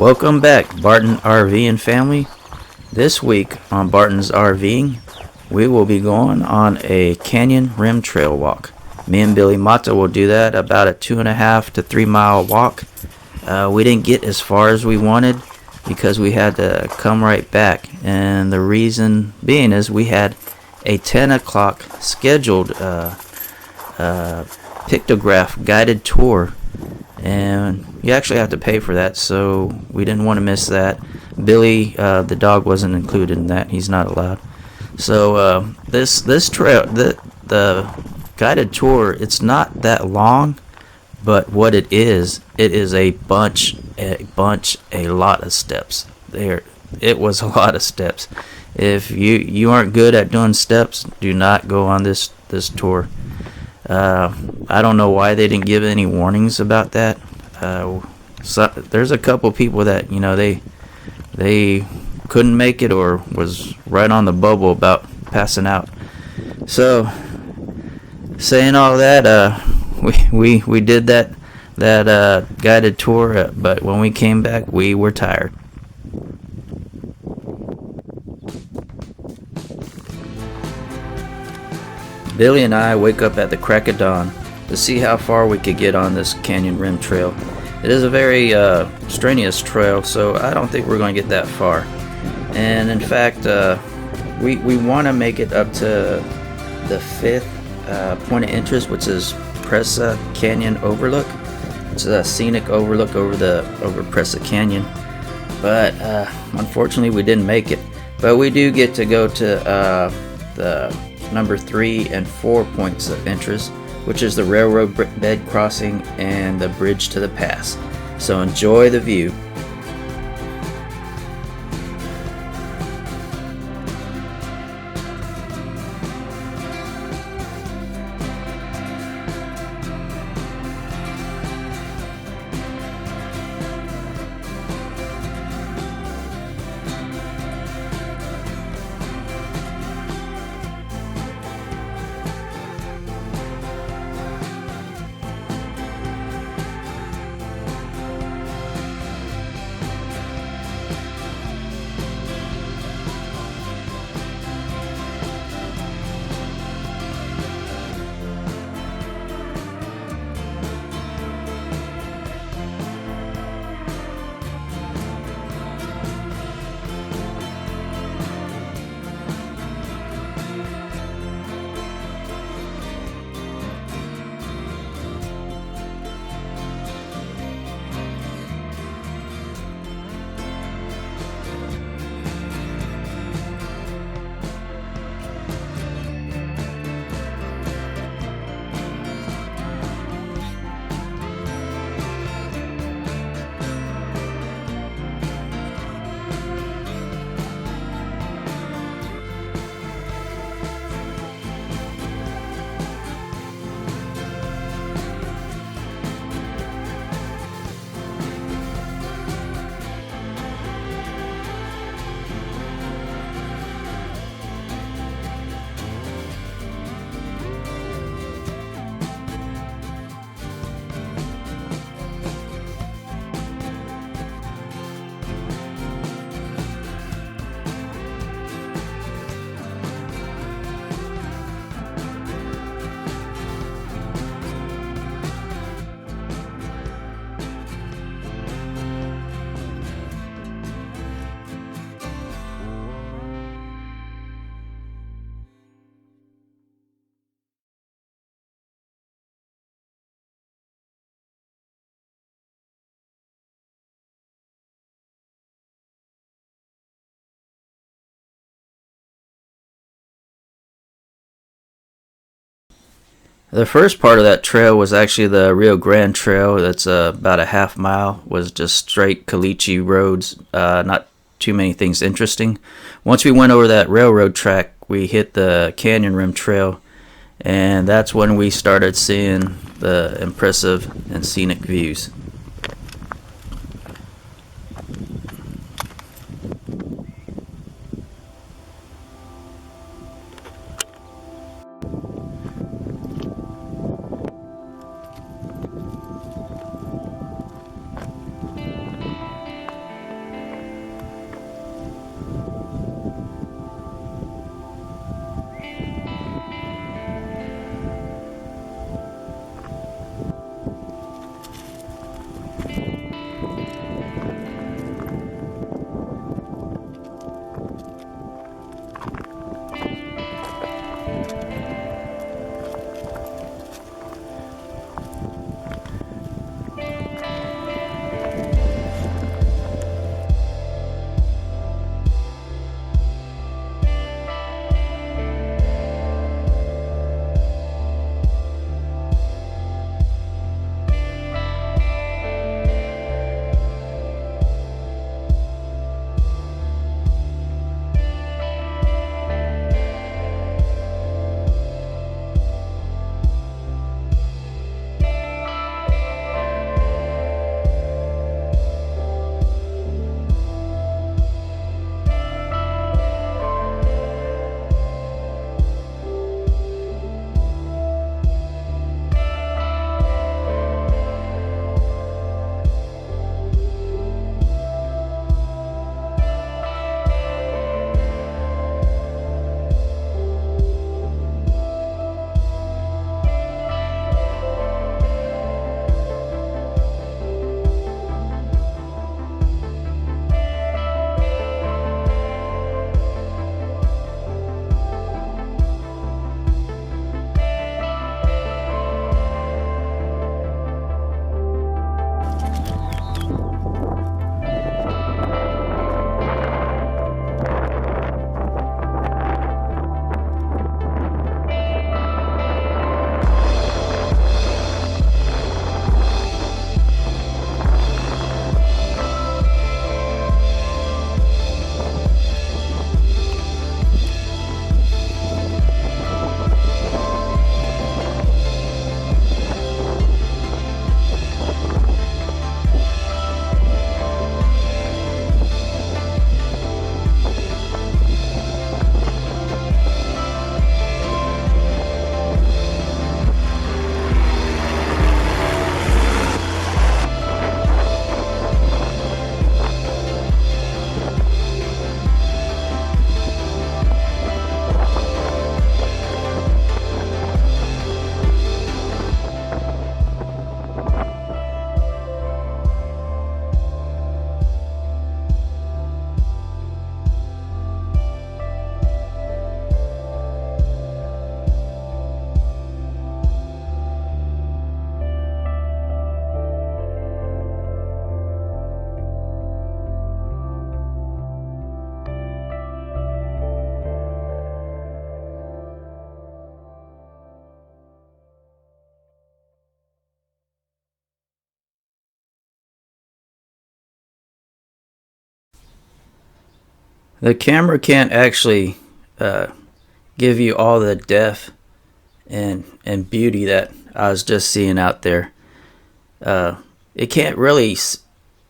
Welcome back, Barton RV and family. This week on Barton's RVing, we will be going on a canyon rim trail walk. Me and Billy Mata will do that, about a 2.5 to 3 mile walk. We didn't get as far as we wanted because we had to come right back, and the reason being is we had a 10 o'clock scheduled pictograph guided tour, and you actually have to pay for that, so we didn't want to miss that. Billy, the dog, wasn't included in that. He's not allowed. So this trail, the guided tour, it's not that long, but what it is a lot of steps. It was a lot of steps. If you aren't good at doing steps, do not go on this tour. I don't know why they didn't give any warnings about that. So there's a couple people that they couldn't make it or was right on the bubble about passing out. So saying all that, we did that guided tour, but when we came back, we were tired. Billy and I wake up at the crack of dawn to see how far we could get on this canyon rim trail. It is a very strenuous trail, so I don't think we're going to get that far. And in fact, we want to make it up to the fifth point of interest, which is Presa Canyon Overlook. It's a scenic overlook over Presa Canyon, but unfortunately we didn't make it. But we do get to go to the number 3 and 4 points of interest, which is the railroad bed crossing and the bridge to the pass. So enjoy the view. The first part of that trail was actually the Rio Grande Trail. That's about a half mile, was just straight caliche roads, not too many things interesting. Once we went over that railroad track, we hit the Canyon Rim Trail, and that's when we started seeing the impressive and scenic views. The camera can't actually give you all the depth and beauty that I was just seeing out there. It can't really,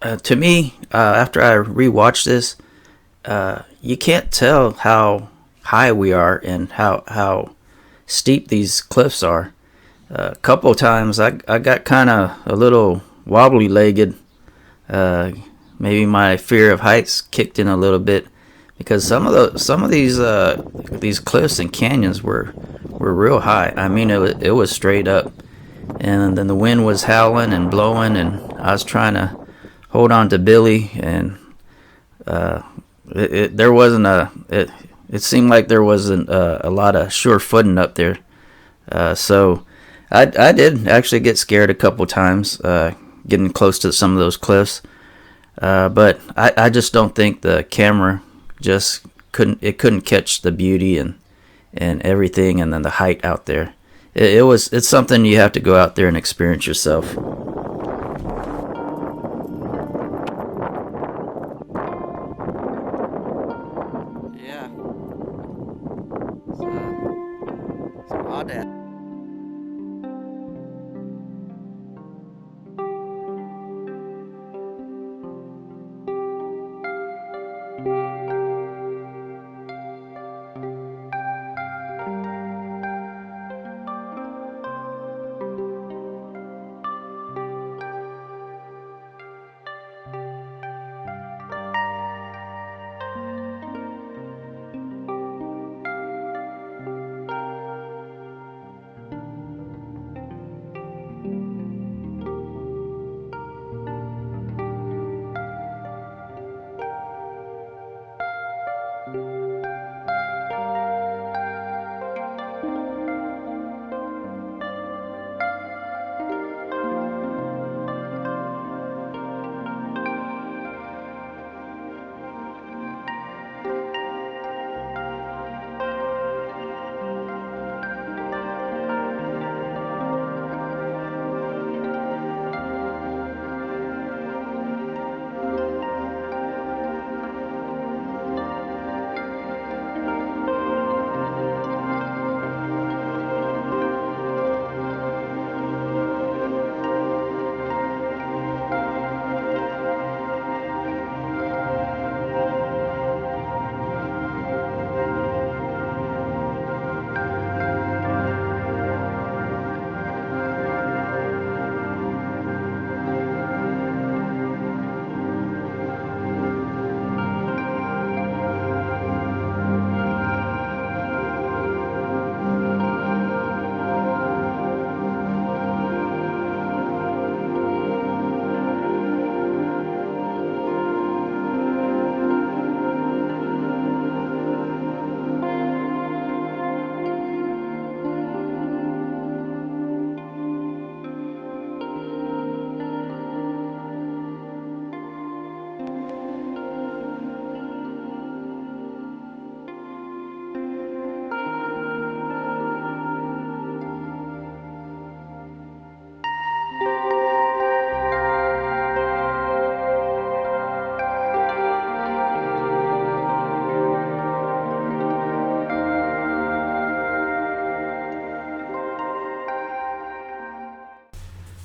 to me, after I rewatched this, you can't tell how high we are and how steep these cliffs are. A couple of times I got kind of a little wobbly legged. Maybe my fear of heights kicked in a little bit, because some of these cliffs and canyons were real high. I mean, it was straight up, and then the wind was howling and blowing, and I was trying to hold on to Billy, and there wasn't it seemed like there wasn't a lot of sure footing up there. So I did actually get scared a couple times getting close to some of those cliffs. But I just don't think the camera just couldn't catch the beauty and everything, and then the height out there. It's something you have to go out there and experience yourself. Yeah. It's odd.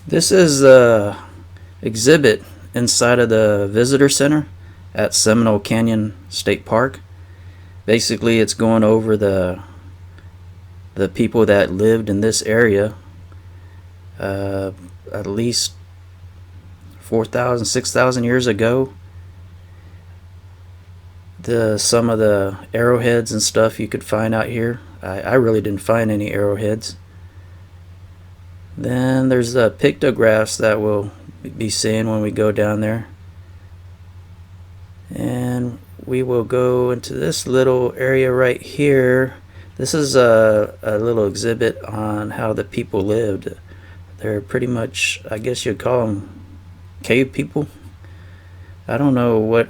This is the exhibit inside of the visitor center at Seminole Canyon State Park. Basically, it's going over the people that lived in this area at least 4,000, 6,000 years ago. Some of the arrowheads and stuff you could find out here. I really didn't find any arrowheads. Then there's the pictographs that we'll be seeing when we go down there. And we will go into this little area right here. This is a little exhibit on how the people lived. They're pretty much, I guess you'd call them cave people. I don't know what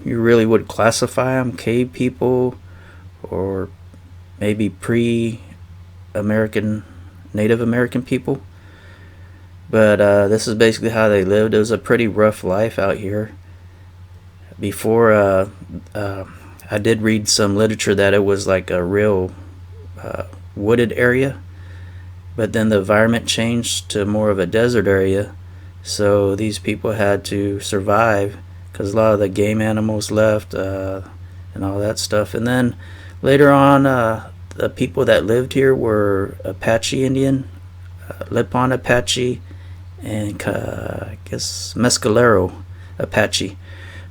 you really would classify them, cave people, or maybe pre-American, Native American people. But this is basically how they lived. It was a pretty rough life out here. Before, I I did read some literature that it was like a real wooded area, but then the environment changed to more of a desert area, so these people had to survive because a lot of the game animals left and all that stuff. And then later on, the people that lived here were Apache Indian, Lipan Apache, and I guess Mescalero Apache.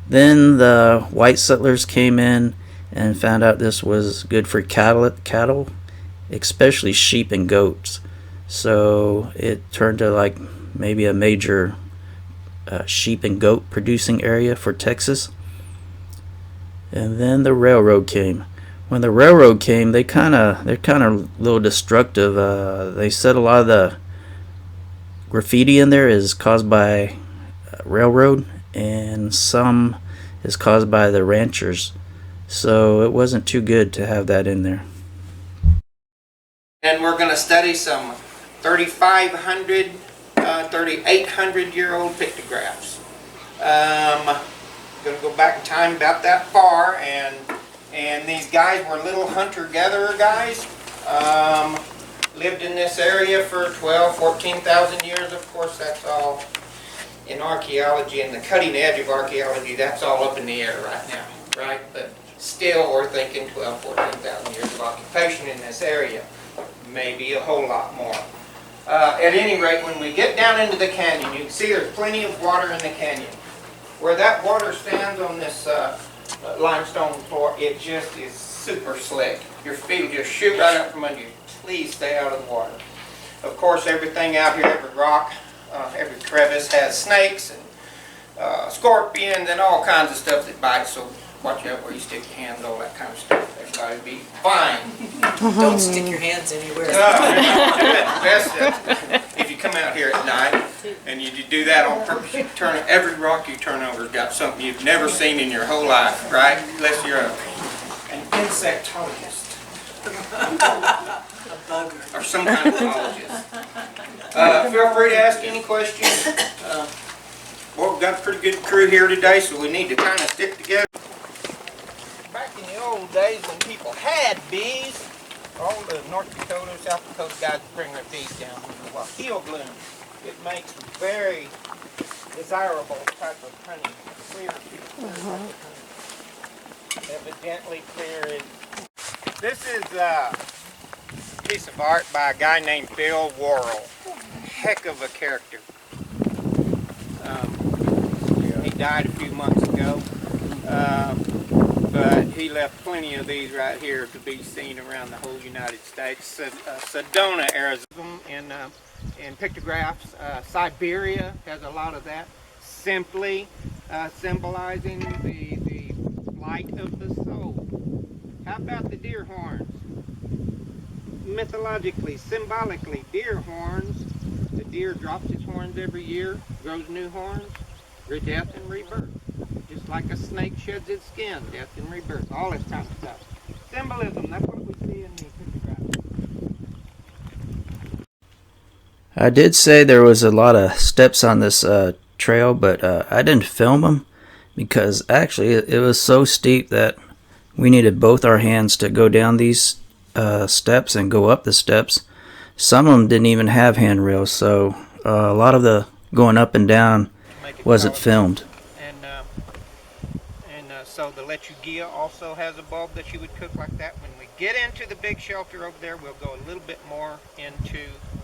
Then the white settlers came in and found out this was good for cattle, especially sheep and goats. So it turned to like maybe a major sheep and goat producing area for Texas. And then the railroad came. When the railroad came, they're kind of a little destructive. They said a lot of the graffiti in there is caused by railroad, and some is caused by the ranchers. So it wasn't too good to have that in there. And we're going to study some 3,500, 3,800-year-old pictographs. Going to go back in time about that far, and these guys were little hunter-gatherer guys. Lived in this area for 12, 14,000 years. Of course, that's all in archaeology, and the cutting edge of archaeology, that's all up in the air right now, right? But still, we're thinking 12, 14,000 years of occupation in this area. Maybe a whole lot more. At any rate, when we get down into the canyon, you can see there's plenty of water in the canyon. Where that water stands on this limestone floor, it just is super slick. Your feet will just shoot right up from under you. Please stay out of the water. Of course, everything out here, every rock, every crevice has snakes and scorpions and all kinds of stuff that bites, so watch out where you stick your hands, all that kind of stuff. Everybody will be fine. Don't stick your hands anywhere. If you come out here at night and you do that on purpose, you turn every rock you turn over has got something you've never seen in your whole life, right? Unless you're an insectologist. A bugger. Or some kind of biologist. Feel free to ask any questions. Well, we've got a pretty good crew here today, so we need to kind of stick together. Back in the old days when people had bees, all the North Dakota, South Dakota guys bring their bees down with the heel bloom. It makes a very desirable type of honey, clear evidently clear is. This is a piece of art by a guy named Bill Worrell. Heck of a character. He died a few months ago, but he left plenty of these right here to be seen around the whole United States. Sedona, Arizona, in pictographs. Siberia has a lot of that, simply symbolizing the light of the soul. How about the deer horns? Mythologically, symbolically, deer horns. The deer drops its horns every year, grows new horns, death and rebirth. Just like a snake sheds its skin, death and rebirth, all this kind of stuff. Symbolism, that's what we see in the pictographs. I did say there was a lot of steps on this trail, but I didn't film them because actually it was so steep that we needed both our hands to go down these steps and go up the steps. Some of them didn't even have handrails, so a lot of the going up and down wasn't filmed. And so the lechuguilla also has a bulb that you would cook like that. When we get into the big shelter over there, we'll go a little bit more into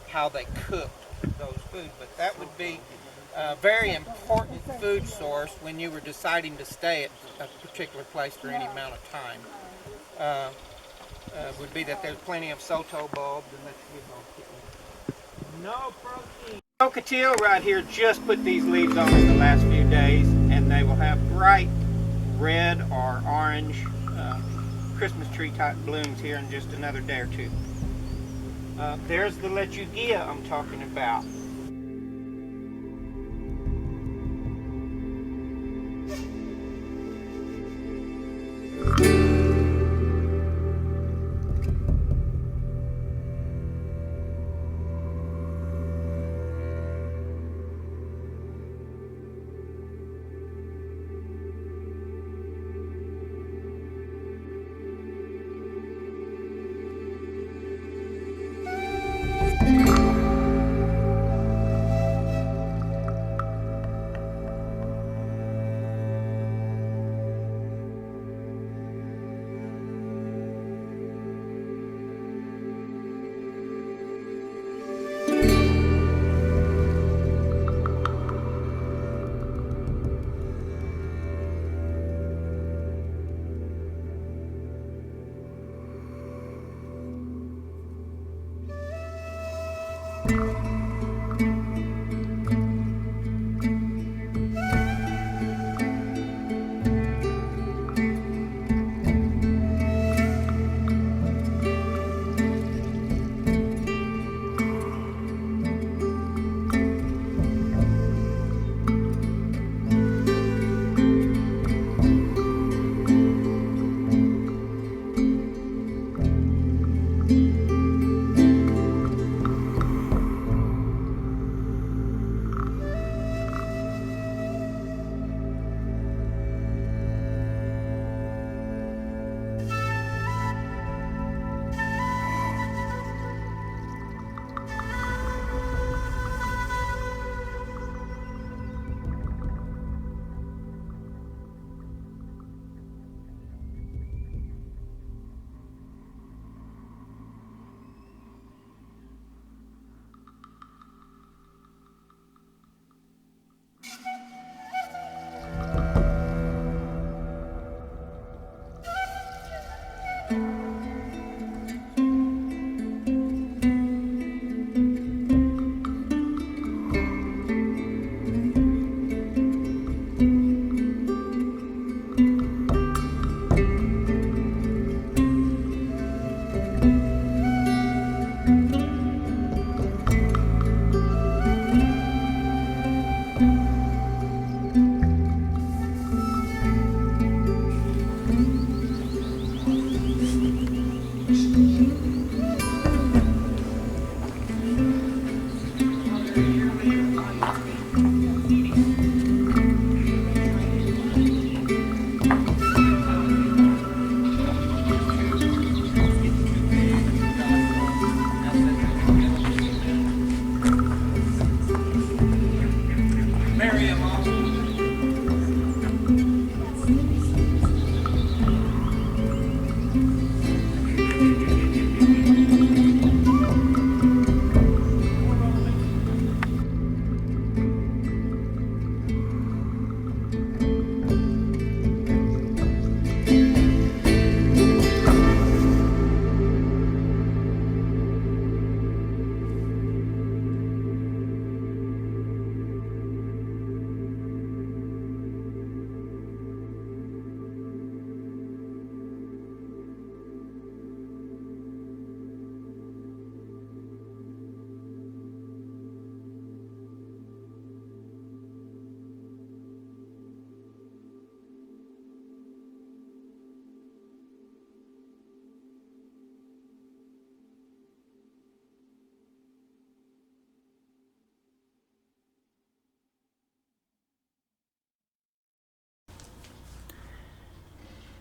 how they cooked those foods. But that would be a very important food source when you were deciding to stay at a particular place for any amount of time. Would be that there's plenty of soto bulbs and no protein. Ocotillo right here just put these leaves on in the last few days, and they will have bright red or orange Christmas tree type blooms here in just another day or two. There's the lechuguilla I'm talking about.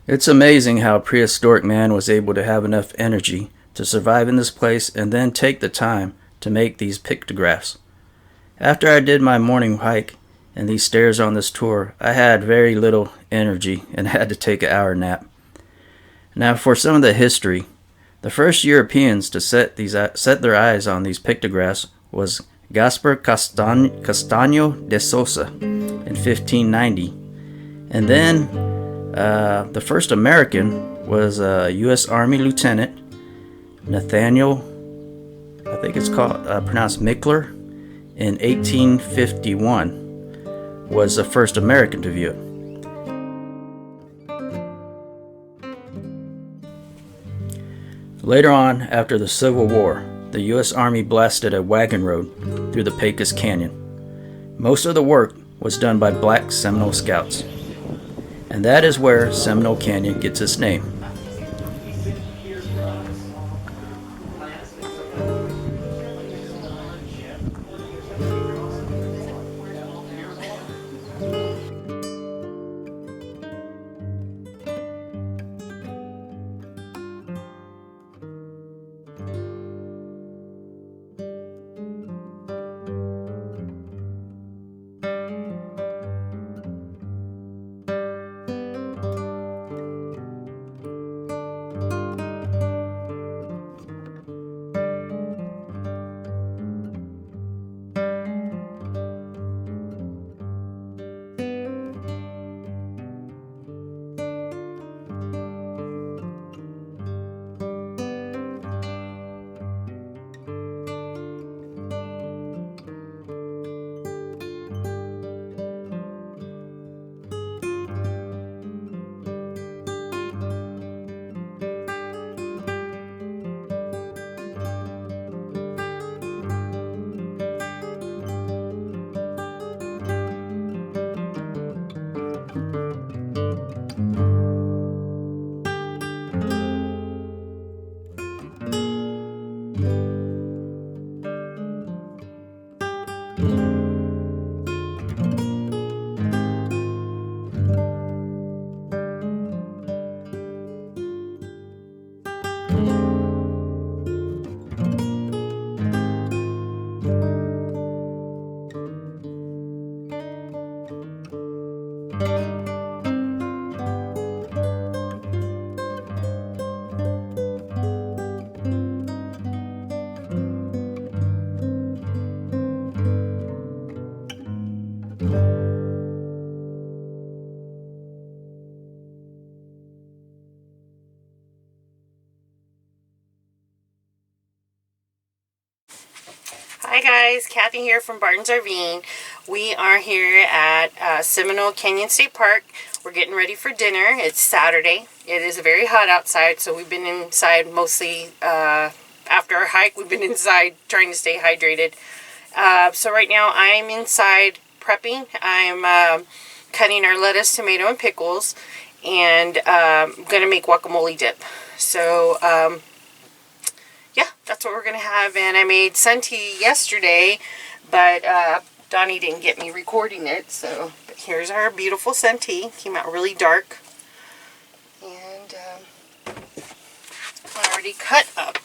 It's amazing how prehistoric man was able to have enough energy to survive in this place and then take the time to make these pictographs. After I did my morning hike and these stairs on this tour, I had very little energy and had to take an hour nap. Now for some of the history, the first Europeans to set their eyes on these pictographs was Gaspar Castaño de Sosa in 1590, and then the first American was a U.S. Army Lieutenant Nathaniel, I think it's called pronounced Mickler, in 1851 was the first American to view it. Later on, after the Civil War, the U.S. Army blasted a wagon road through the Pecos Canyon. Most of the work was done by black Seminole scouts, and that is where Seminole Canyon gets its name. Hi guys, Kathy here from Bartons RVING. We are here at Seminole Canyon State Park. We're getting ready for dinner. It's Saturday. It is very hot outside, so we've been inside mostly after our hike. We've been inside trying to stay hydrated. So right now I'm inside prepping. I'm cutting our lettuce, tomato, and pickles, and I'm going to make guacamole dip. So yeah, that's what we're going to have. And I made sun tea yesterday, but Donnie didn't get me recording it. So but here's our beautiful sun tea. Came out really dark. And I already cut up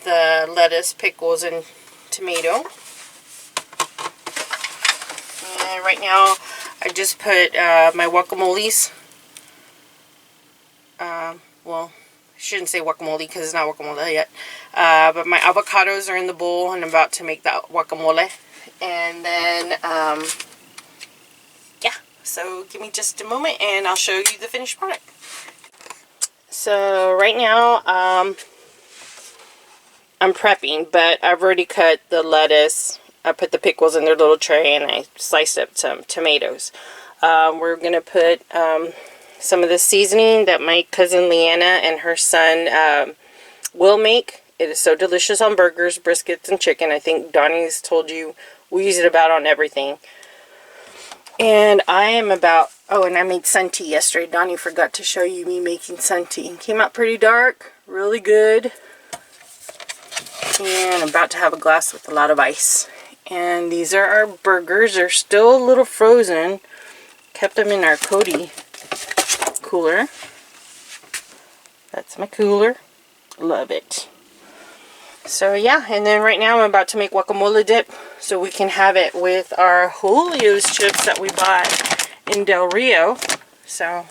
the lettuce, pickles, and tomato. And right now I just put my guacamoles. Well, I shouldn't say guacamole because it's not guacamole yet. But my avocados are in the bowl and I'm about to make that guacamole. And then, yeah, so give me just a moment and I'll show you the finished product. So right now, I'm prepping, but I've already cut the lettuce. I put the pickles in their little tray and I sliced up some tomatoes. We're going to put some of the seasoning that my cousin Leanna and her son will make. It is so delicious on burgers, briskets, and chicken. I think Donnie's told you we use it about on everything. And I am about, oh, and I made sun tea yesterday. Donnie forgot to show you me making sun tea. Came out pretty dark, really good. And I'm about to have a glass with a lot of ice. And these are our burgers. They're still a little frozen. Kept them in our Cody cooler. That's my cooler. Love it. So yeah, and then right now I'm about to make guacamole dip so we can have it with our Julio's chips that we bought in Del Rio. So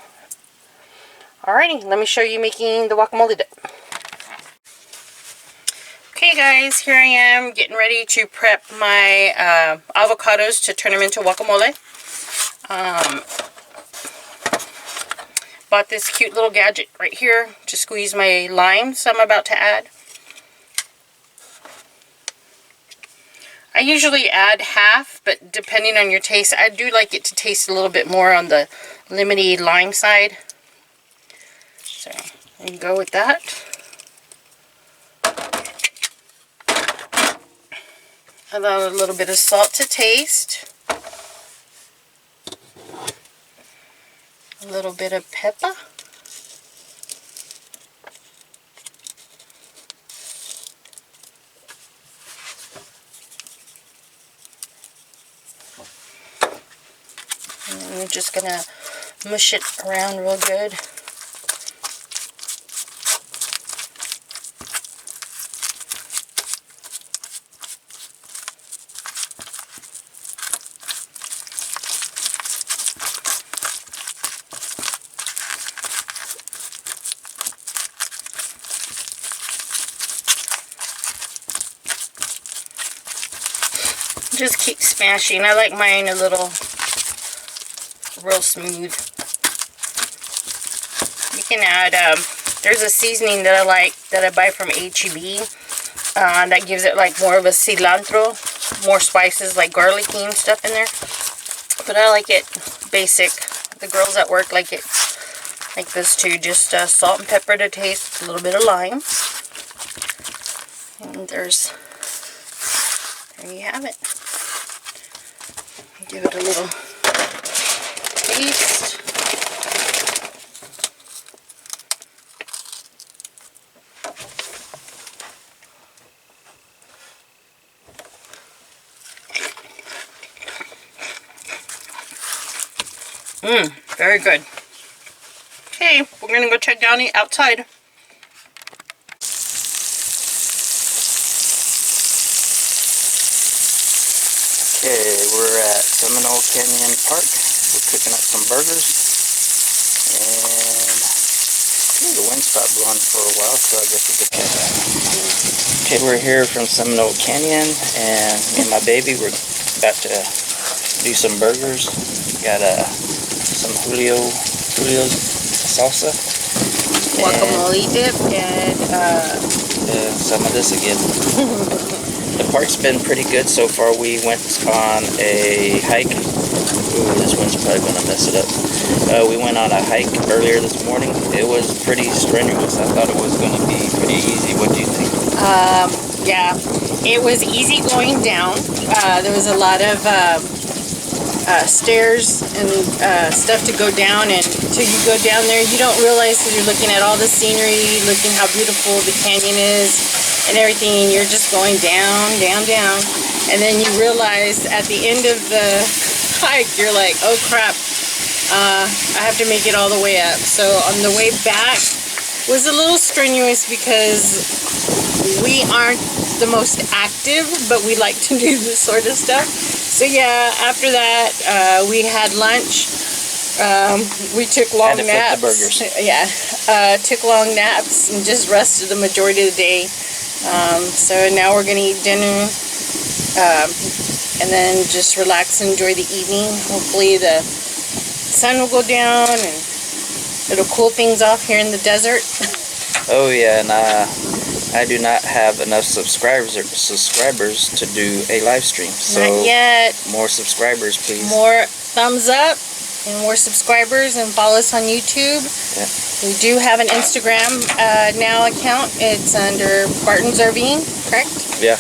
alrighty, let me show you making the guacamole dip. Okay guys, here I am getting ready to prep my avocados to turn them into guacamole. Bought this cute little gadget right here to squeeze my limes I'm about to add. I usually add half, but depending on your taste, I do like it to taste a little bit more on the lemony lime side. So, you go with that. Allow a little bit of salt to taste. A little bit of pepper. And we're just going to mush it around real good. Just keep smashing. I like mine a little real smooth. You can add, there's a seasoning that I like that I buy from H-E-B that gives it like more of a cilantro, more spices like garlicky and stuff in there. But I like it basic. The girls at work like it like this too. Just salt and pepper to taste, a little bit of lime. And there you have it. Give it a little taste. Very good. Okay, we're gonna go check Donnie outside. Okay, we're at Seminole Canyon Park. We're cooking up some burgers. And the wind stopped blowing for a while, so I guess we could check that. Okay, we're here from Seminole Canyon, and me and my baby, we're about to do some burgers. Got some Julio's salsa. Guacamole dip and some of this again. The park's been pretty good so far. We went on a hike. Ooh, this one's probably going to mess it up. We went on a hike earlier this morning. It was pretty strenuous. I thought it was going to be pretty easy. What do you think? Yeah, it was easy going down. There was a lot of stairs and stuff to go down, and until you go down there, you don't realize that you're looking at all the scenery, looking how beautiful the canyon is and everything, and you're just going down, down, down. And then you realize at the end of the hike, you're like, oh crap, I have to make it all the way up. So on the way back was a little strenuous because we aren't the most active, but we like to do this sort of stuff. So yeah, after that, we had lunch. We took long naps. Flip the burgers. Yeah, took long naps and just rested the majority of the day. So now we're gonna eat dinner, and then just relax and enjoy the evening. Hopefully the sun will go down and it'll cool things off here in the desert. Oh yeah, and I do not have enough subscribers to do a live stream. So Not yet. more subscribers, please. More thumbs up and more subscribers, and follow us on YouTube. Yeah. We do have an Instagram now account. It's under Bartons RVING, correct? Yeah.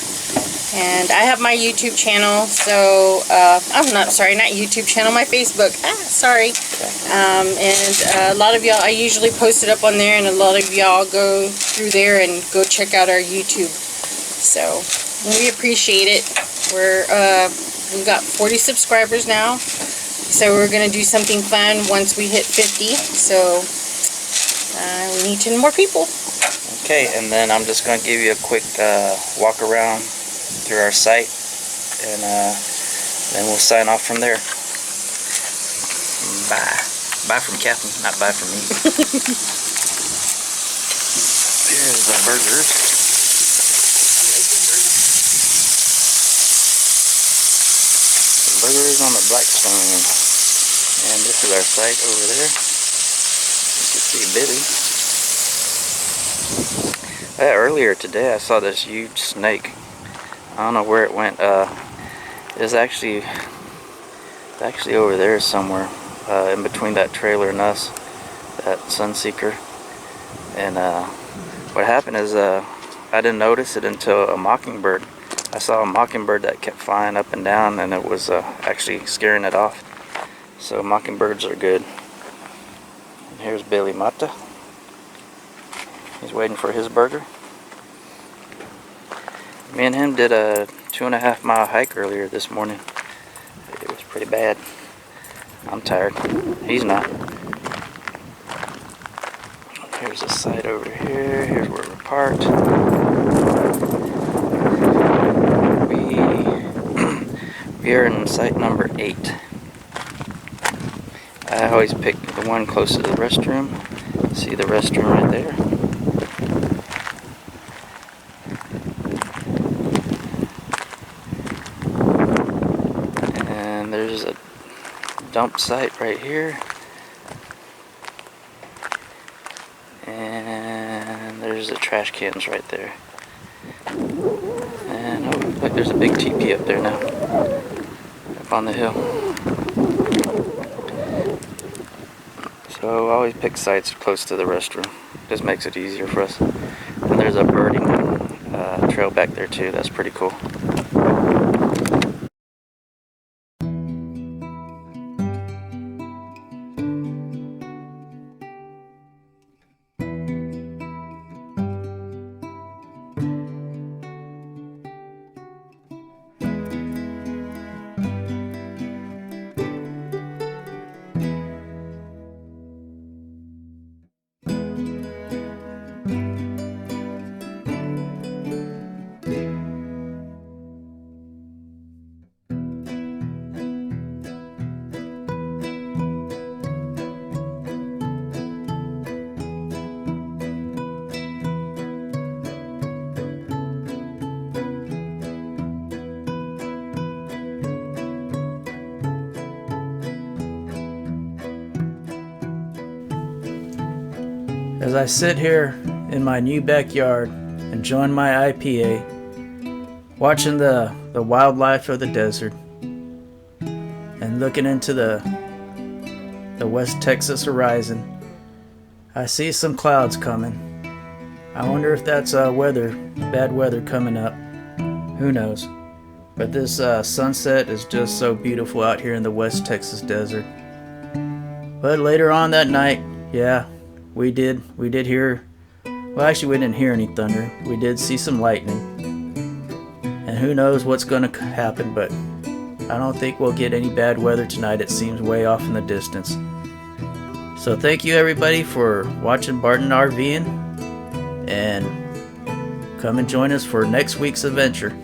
And I have my YouTube channel, so I'm not YouTube channel, my Facebook. Sorry. And a lot of y'all, I usually post it up on there, and a lot of y'all go through there and go check out our YouTube. So we appreciate it. We've got 40 subscribers now, so we're gonna do something fun once we hit 50. So we need 10 more people. Okay, and then I'm just gonna give you a quick walk around through our site, and then we'll sign off from there. Bye. Bye from Captain, not bye from me. Here's the burgers. The burgers on the Blackstone. And this is our site over there. You can see Billy. Earlier today I saw this huge snake. I don't know where it went. It's actually over there somewhere, in between that trailer and us, that Sunseeker. And what happened is I didn't notice it until a mockingbird. I saw a mockingbird that kept flying up and down, and it was actually scaring it off. So mockingbirds are good. And here's Billy Mata. He's waiting for his burger. Me and him did a 2.5 mile hike earlier this morning. It was pretty bad. I'm tired. He's not. Here's the site over here. Here's where we're parked. We are in site number 8. I always pick the one close to the restroom. See the restroom right there. And there's a dump site right here. And there's the trash cans right there. And oh, look, there's a big teepee up there now. Up on the hill. So I always pick sites close to the restroom. Just makes it easier for us. And there's a birding trail back there too. That's pretty cool. As I sit here in my new backyard enjoying my IPA, watching the wildlife of the desert and looking into the West Texas horizon, I see some clouds coming. I wonder if that's bad weather coming up. Who knows? But this sunset is just so beautiful out here in the West Texas desert. But later on that night, yeah, we did hear, well, actually we didn't hear any thunder. We did see some lightning. And who knows what's going to happen, but I don't think we'll get any bad weather tonight. It seems way off in the distance. So thank you everybody for watching Barton RVing, and come and join us for next week's adventure.